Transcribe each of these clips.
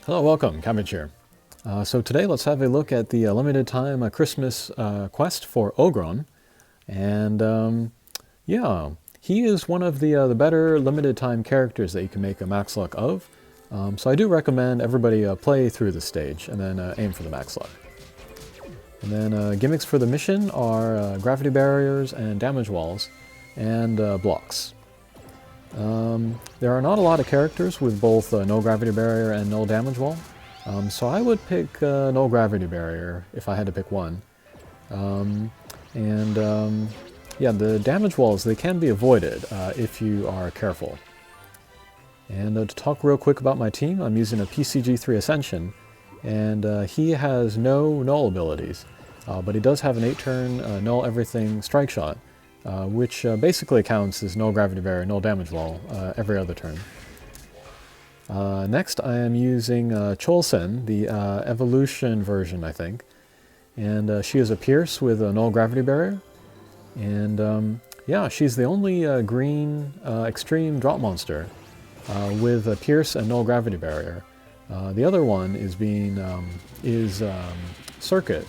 Hello, welcome, Cabbage here. So today let's have a look at the limited time Christmas quest for Ogron. And yeah, he is one of the better limited time characters that you can make a max luck of. So I do recommend everybody play through the stage and then aim for the max luck. And then gimmicks for the mission are gravity barriers and damage walls and blocks. There are not a lot of characters with both no gravity barrier and no damage wall, so I would pick no gravity barrier if I had to pick one. Yeah, the damage walls, they can be avoided if you are careful. And to talk real quick about my team, I'm using a PCG3 Ascension, and he has no null abilities, but he does have an 8-turn null everything strike shot. Which basically counts as no gravity barrier, no damage wall every other turn. Next I am using Cholsen, the evolution version I think, and she is a Pierce with a null gravity barrier, and yeah, she's the only green extreme drop monster with a Pierce and null gravity barrier. The other one is Circuit.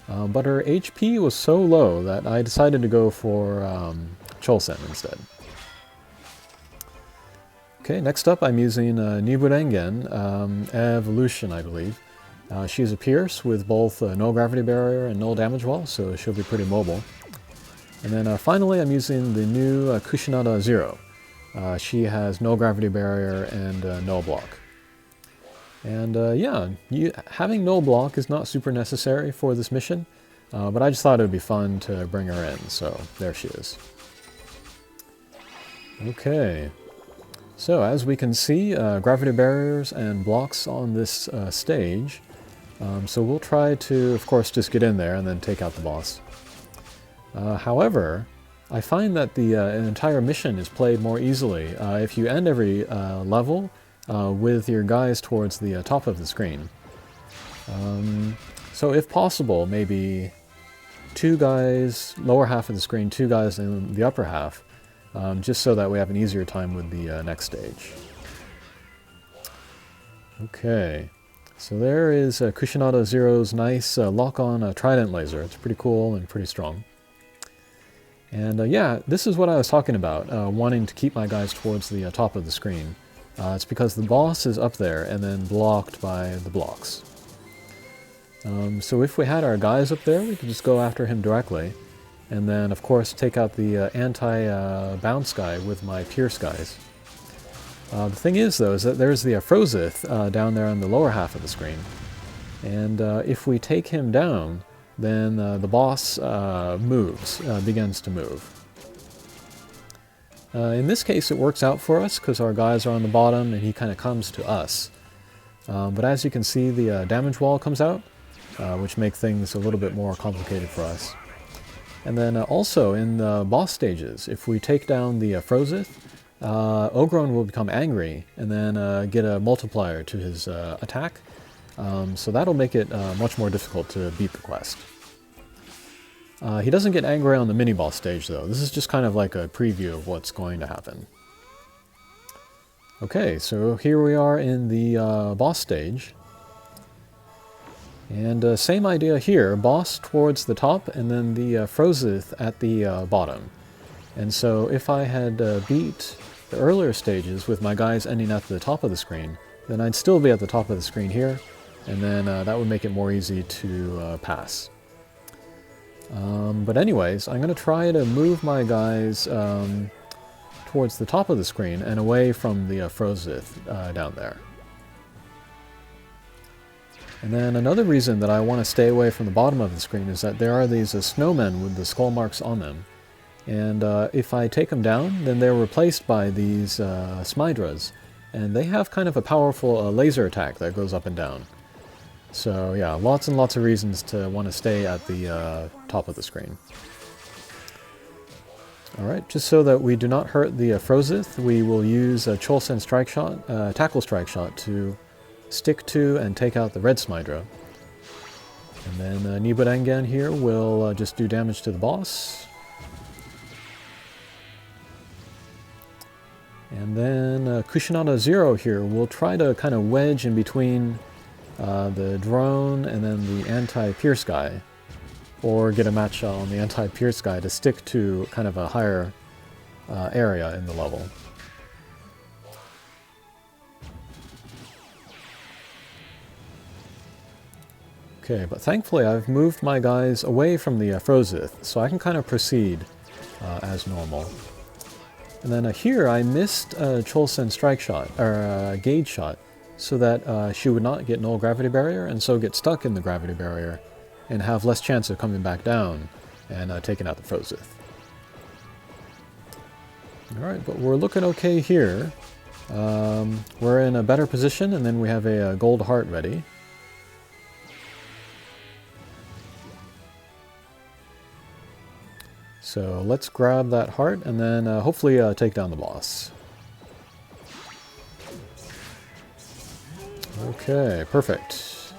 But her HP was so low that I decided to go for Cholsen instead. Okay, next up I'm using Niburengen, Evolution I believe. She is a Pierce with both no gravity barrier and null damage wall, so she'll be pretty mobile. And then finally I'm using the new Kushinada Zero. She has no gravity barrier and no block. And yeah, having no block is not super necessary for this mission, but I just thought it would be fun to bring her in, so there she is. Okay, so as we can see, gravity barriers and blocks on this stage, so we'll try to, of course, just get in there and then take out the boss. However, I find that the entire mission is played more easily if you end every level with your guys towards the top of the screen. So if possible, maybe 2 guys lower half of the screen, 2 guys in the upper half, just so that we have an easier time with the next stage. Okay, so there is Kushinada Zero's nice lock-on trident laser. It's pretty cool and pretty strong. And yeah, this is what I was talking about, wanting to keep my guys towards the top of the screen. It's because the boss is up there and then blocked by the blocks. So if we had our guys up there, we could just go after him directly. And then, of course, take out the anti-bounce guy with my Pierce guys. The thing is, though, is that there's the Frozith down there on the lower half of the screen. And if we take him down, then the boss begins to move. In this case it works out for us because our guys are on the bottom and he kind of comes to us. But as you can see, the damage wall comes out, which makes things a little bit more complicated for us. And then also in the boss stages, if we take down the Frozith, Ogron will become angry and then get a multiplier to his attack. So that'll make it much more difficult to beat the quest. He doesn't get angry on the mini-boss stage, though. This is just kind of like a preview of what's going to happen. Okay, so here we are in the boss stage. And same idea here, boss towards the top, and then the Frozith at the bottom. And so if I had beat the earlier stages with my guys ending at the top of the screen, then I'd still be at the top of the screen here, and then that would make it more easy to pass. But anyways, I'm going to try to move my guys towards the top of the screen and away from the Frozith down there. And then another reason that I want to stay away from the bottom of the screen is that there are these snowmen with the skull marks on them. And if I take them down, then they're replaced by these Smydras. And they have kind of a powerful laser attack that goes up and down. So yeah, lots and lots of reasons to want to stay at the top of the screen. Alright, just so that we do not hurt the Frozith, we will use a Cholsen Strike Shot, Tackle Strike Shot to stick to and take out the red Smydra. And then Niburengen here will just do damage to the boss. And then Kushinada Zero here will try to kind of wedge in between the drone and then the anti-pierce guy, or get a match on the anti-pierce guy to stick to kind of a higher area in the level. Okay, but thankfully I've moved my guys away from the Frozith, so I can kind of proceed as normal. And then here I missed Cholsen's strike shot, or gauge shot, so that she would not get null gravity barrier, and so get stuck in the gravity barrier, and have less chance of coming back down and taking out the Frozith. Alright, but we're looking okay here. We're in a better position, and then we have a gold heart ready. So let's grab that heart and then hopefully take down the boss. Okay, perfect.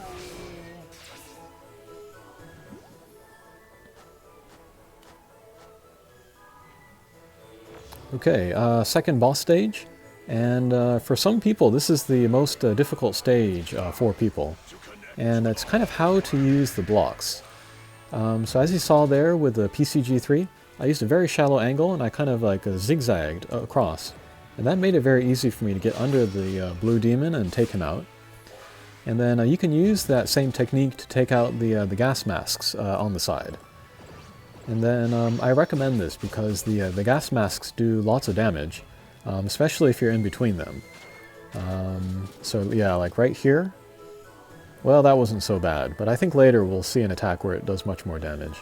Okay, second boss stage. And for some people, this is the most difficult stage for people. And it's kind of how to use the blocks. So as you saw there with the PCG3, I used a very shallow angle and I kind of like zigzagged across. And that made it very easy for me to get under the blue demon and take him out. And then you can use that same technique to take out the gas masks on the side. And then I recommend this because the gas masks do lots of damage, especially if you're in between them. So yeah, like right here. Well, that wasn't so bad, but I think later we'll see an attack where it does much more damage.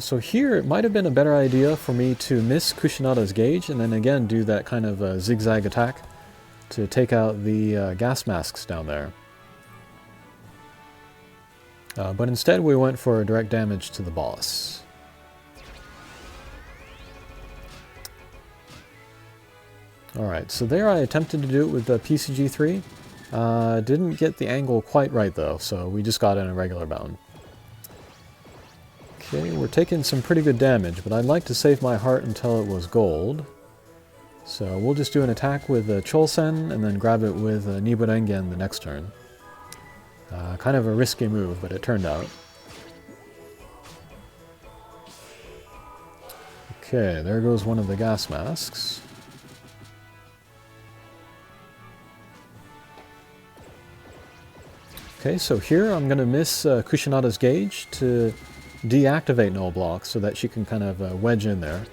So here it might have been a better idea for me to miss Kushinada's gauge and then again do that kind of zigzag attack to take out the gas masks down there. But instead we went for direct damage to the boss. Alright, so there I attempted to do it with the PCG3. Didn't get the angle quite right though, so we just got in a regular bound. Okay, we're taking some pretty good damage, but I'd like to save my heart until it was gold. So we'll just do an attack with Cholsen and then grab it with Niburengen the next turn. Kind of a risky move, but it turned out. Okay, there goes one of the gas masks. Okay, so here I'm going to miss Kushinada's gauge to deactivate null blocks so that she can kind of wedge in there.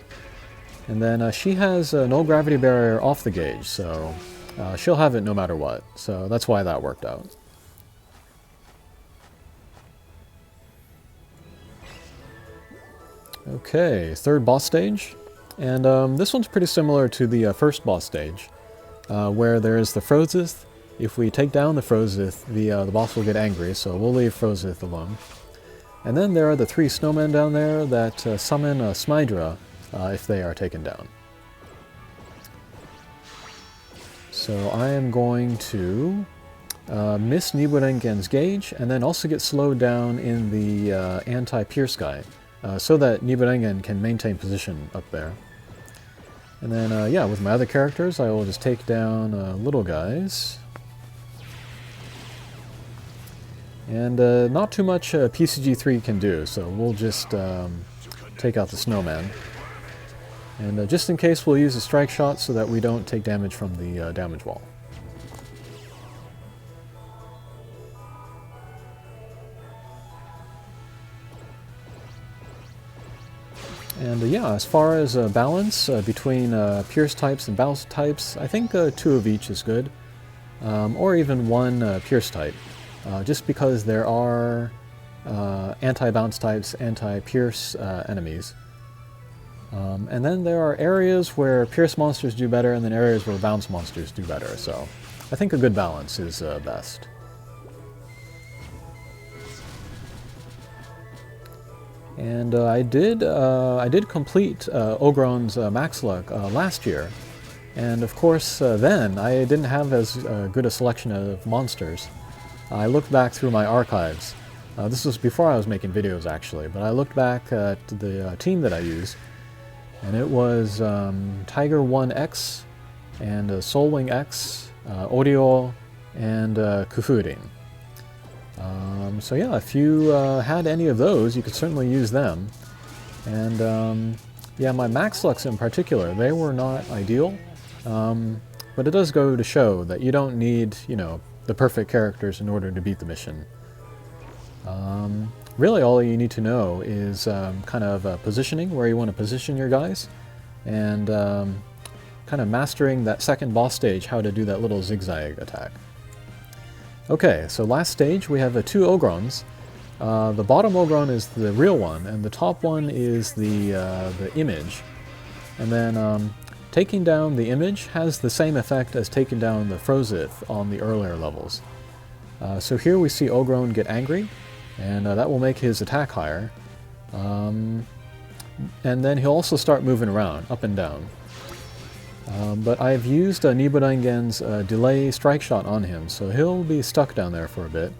And then she has a null gravity barrier off the gauge, so she'll have it no matter what. So that's why that worked out. Okay, third boss stage. And this one's pretty similar to the first boss stage, where there is the Frozith. If we take down the Frozith, the boss will get angry, so we'll leave Frozith alone. And then there are the 3 snowmen down there that summon Smydra if they are taken down. So I am going to miss Niburengen's gauge, and then also get slowed down in the anti-pierce guy, so that Niburengen can maintain position up there. And then, yeah, with my other characters, I will just take down little guys. And not too much PCG3 can do, so we'll just take out the snowman. And just in case, we'll use a strike shot so that we don't take damage from the damage wall. And yeah, as far as balance between pierce types and bounce types, I think 2 of each is good. Or even 1 pierce type. Just because there are anti-bounce types, anti-pierce enemies. And then there are areas where pierce monsters do better, and then areas where bounce monsters do better. So I think a good balance is best. And I did complete Ogron's Max Luck last year. And of course, then I didn't have as good a selection of monsters. I looked back through my archives. This was before I was making videos, actually, but I looked back at the team that I used, And it was Tiger 1X and Soulwing X, Audio, and Kufurin. So yeah, if you had any of those, you could certainly use them. And yeah, my Max Lux in particular, they were not ideal, but it does go to show that you don't need, you know, the perfect characters in order to beat the mission. Really all you need to know is kind of positioning, where you want to position your guys, and kind of mastering that second boss stage, how to do that little zigzag attack. Okay, so last stage we have two Ogrons. The bottom Ogron is the real one, and the top one is the image. And then taking down the image has the same effect as taking down the Frozith on the earlier levels. So here we see Ogron get angry, and that will make his attack higher. And then he'll also start moving around, up and down. But I've used Nibudangen's delay strike shot on him, so he'll be stuck down there for a bit.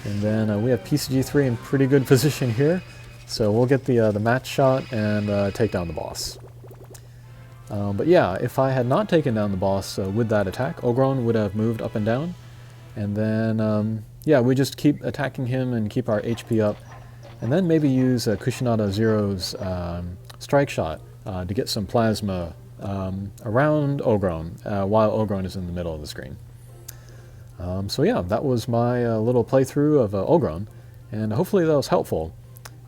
And then we have PCG3 in pretty good position here, so we'll get the match shot and take down the boss. But yeah, if I had not taken down the boss with that attack, Ogron would have moved up and down. And then, yeah, we just keep attacking him and keep our HP up. And then maybe use Kushinada Zero's strike shot to get some plasma around Ogron, while Ogron is in the middle of the screen. So yeah, that was my little playthrough of Ogron, and hopefully that was helpful.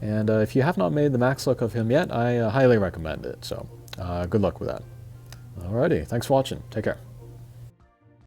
And if you have not made the max look of him yet, I highly recommend it, so good luck with that. Alrighty, thanks for watching, take care.